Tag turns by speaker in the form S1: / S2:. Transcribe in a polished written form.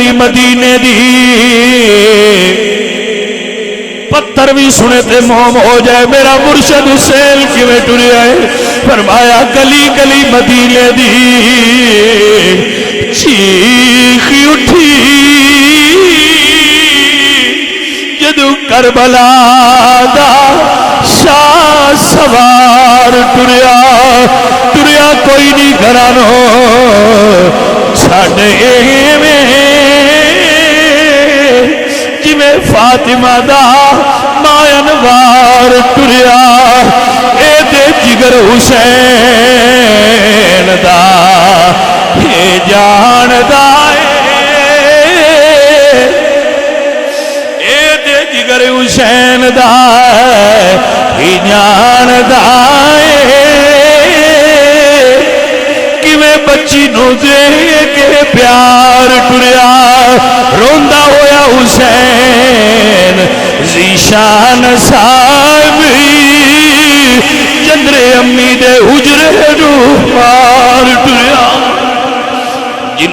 S1: گلی مدینے دی پتھر بھی سنے تے موم ہو جائے میرا مرشد حسین کیویں ٹریا ہے فرمایا گلی گلی مدینے دی چیخ اٹھی جدو کربلا دا شاہ سوار ٹریا ٹریا کوئی نہیں گھرانو چھڑ ایویں جویں فاطمہ دا ماینوار ٹریا اے دے جگر حسین دا اے جان دا اے دے جگر حسین دا اے جان دا کیویں بچی نو دے کے پیار ٹریا روندا ہویا حسین ذیشان صاحب چندرے امی دے حجرے